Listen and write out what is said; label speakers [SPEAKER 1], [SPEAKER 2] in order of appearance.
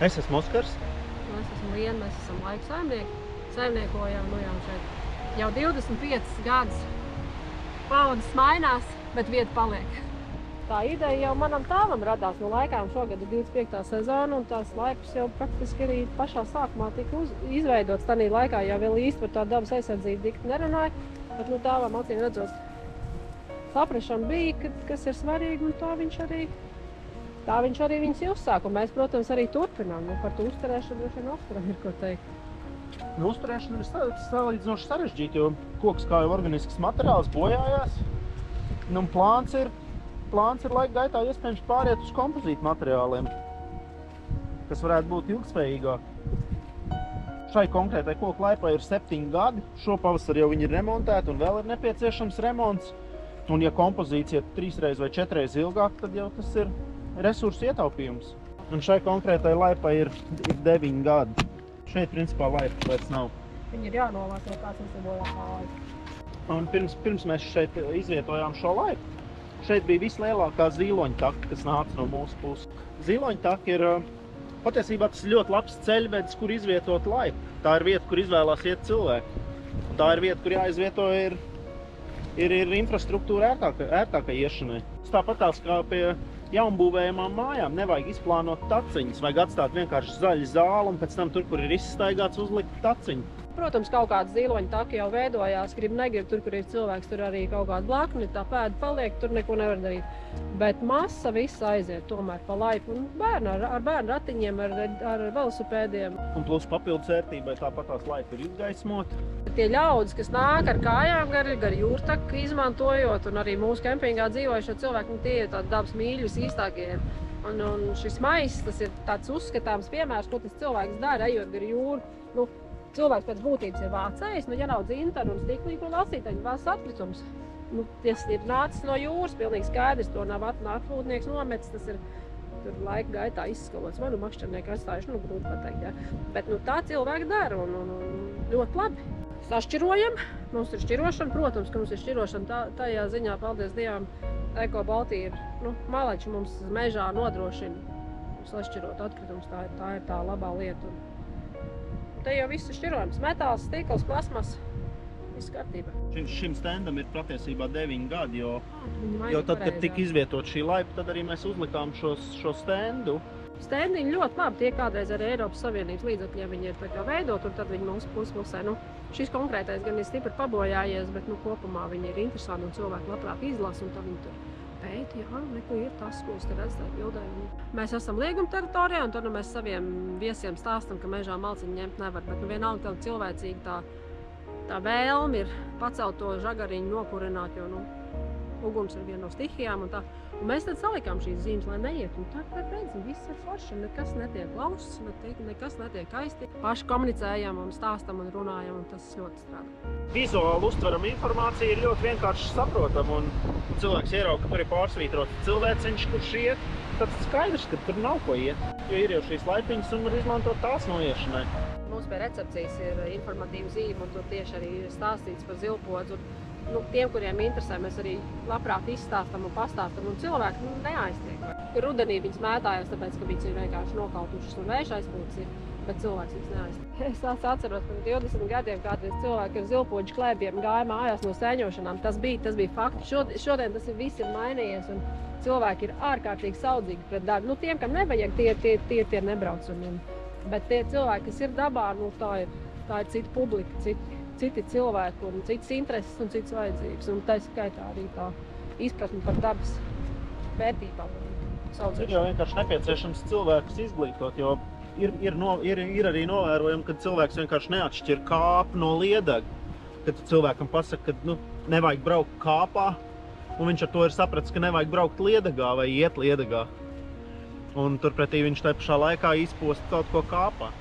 [SPEAKER 1] Es esmu Oskars.
[SPEAKER 2] Es esmu Liena, mēs esam laika saimnieki. Saimniekojām jau šeit jau 25 gadus. Paudzes mainās, bet vieta paliek. Tā ideja jau manam tēvam radās no laikām. Šogad ir 25. sezona, un tās laipas jau praktiski arī pašā sākumā tika izveidots. Tanī laikā jau vēl īsti par tā dabas aizsardzību dikti nerunāja, bet tēvam acīm redzot saprašana bija, kas ir svarīgi, un tā viņš arī viņas uzsāk, un mēs, protams, arī turpinām. Par to uzturēšanu droši vien Oskaram ir ko teikt.
[SPEAKER 1] Uzturēšana ir salīdzinoši sarežģīta, jo koks kā jau organisks materiāls bojājās. Plāns ir laika gaitā iespējams pāriet uz kompozītu materiāliem, kas varētu būt ilgspējīgāk. Šai konkrētai koku laipai ir 7 gadi. Šopavasar jau viņi ir remontēti un vēl ir nepieciešams remonts. Un ja kompozīcija ir 3 vai 4 reizes ilgāk, tad jau tas ir resursu ietaupījums. Un šai konkrētai laipai ir 9 gadi. Šeit, principā, laipa vairs nav.
[SPEAKER 2] Viņi ir jānovās, jo kāds nesabojā kāju.
[SPEAKER 1] Un pirms mēs šeit izvietojām šo laipu, šeit bija vislielākā zīloņtaka, kas nāca no mūsu puses. Zīloņtaka ir patiesībā tas ļoti labs ceļvedis, kur izvietot laipu. Tā ir vieta, kur izvēlās iet cilvēki. Tā ir vieta, kur jāizvieto ir infrastruktūra ērtākai iešanai. Tāpat tās kā pie jaunbūvējamām mājām nevajag izplānot taciņas, vajag atstāt vienkārši zaļu zāli un pēc tam tur, kur ir izstaigāts, uzlikt taciņu. Protams,
[SPEAKER 2] kaut kāds zīloņtaki jau veidojās, negrib tur, kur ir cilvēks, tur arī kaut kāda blakni, tā pēda paliek, tur neko nevar darīt. Bet masa viss aiziet tomēr pa laipu, un ar bērnu ratiņiem, ar velosipēdiem.
[SPEAKER 1] Un plus papildus vērtībai tāpat tās laipa ir izgaismota.
[SPEAKER 2] Tie ļaudis, kas nāk ar kājām gar jūrtaku izmantojot, un arī mūsu kempingā dzīvojušie cilvēki, tie ir tādi dabas mīļus īstākie. Un šis maiss, tas ir tāds uzskatāms piemērs, ko tas cilvēks dara, ejot gar jūru. Cilvēks pēc būtības ir vācējs, ja nav dzintaru un stiklīgu lasītaņu vāc atkritumus. Tas ir nācis no jūras, pilnīgi skaidrs, to nav atpūtnieks nometis, tas ir tur laika gaitā izskalots. Vai makšķernieki atstājuši, grūti pateikt, ja. Bet tā cilvēki dara un ļoti labi. Sašķirojam, mums ir šķirošana, protams, ka mums ir šķirošana tajā ziņā, paldies Dievam, Eko Baltija ir, malači mums mežā nodrošina sašķirot atkritumus, tā ir tā labā lieta. Te jau viss ir šķirojams. Metāls, stikls, plasmas, viss kārtībā.
[SPEAKER 1] Šim stendam ir patiesībā 9 gadi, jo tad, kad tika izvietot šī laipa, tad arī mēs uzlikām šo stendu.
[SPEAKER 2] Stendiņi ļoti labi, tie kādreiz arī Eiropas Savienības līdzekļiem viņi ir tā kā veidot, un tad viņi mūsu pusē. Šis konkrētais gan ir stipri pabojājies, bet kopumā viņi ir interesanti un cilvēki labprāt izlasa, un tad viņi tur pēti, neko ir tas, ko es te redzu bildē. Mēs esam lieguma teritorijā, un tad mēs saviem viesiem stāstam, ka mežā malciņu ņemt nevar, bet vienalga tā cilvēcīgi tā vēlme ir pacelt to žagariņu nokurināt, jo uguns ir viena no stihijām, un mēs tad salikām šīs zīmes, lai neiet, un tad redzam, viss ir forši, nekas netiek lausts, nekas netiek aisti. Paši komunicējam un stāstam un runājam, un tas ļoti strādā.
[SPEAKER 1] Vizuāli uztverama informācija ir ļoti vienkārši saprotama, un cilvēks ierauga, ka tur ir pārsvītrots cilvēciņš, kurš iet, tad skaidrs, ka tur nav ko iet, jo ir jau šīs laipiņas un var izmantot tās noiešanai.
[SPEAKER 2] Mums pie recepcijas ir informatīva zīme, un tur tieši arī ir stāstīts par zilpodzi. Tiem, kuriem interesē, mēs arī labprāt izstāstam un pastāstam, un cilvēki neaiztiek. Rudenī viņas mētājās, tāpēc, ka viņas ir vienkārši nokautušas un vējš aizpūtas ir, bet cilvēks viņas neaiztiek. Es atceros, ka 20 gadiem kādreiz cilvēki ar zilpoģu klēbiem gāja mājās no sēņošanām. Tas bija fakti. Šodien tas viss ir mainījies, un cilvēki ir ārkārtīgi saudzīgi pret darbu. Tiem, kam nevajag, tie nebrauc. Bet tie cilvēki, kas ir dabā, tā ir cita publika, citi cilvēki un citas intereses un citas vajadzības. Un tā skaitā arī tā izpratne par dabas vērtībām.
[SPEAKER 1] Ir jau vienkārši nepieciešams cilvēkus izglītot, jo ir arī novērojami, kad cilvēks vienkārši neatšķir kāpu no liedaga. Kad cilvēkam pasaka, ka nevajag braukt kāpā, un viņš ar to ir sapratis, ka nevajag braukt liedagā vai iet liedagā. Un turpretī viņš tajā pašā laikā izpost kaut ko kāpā.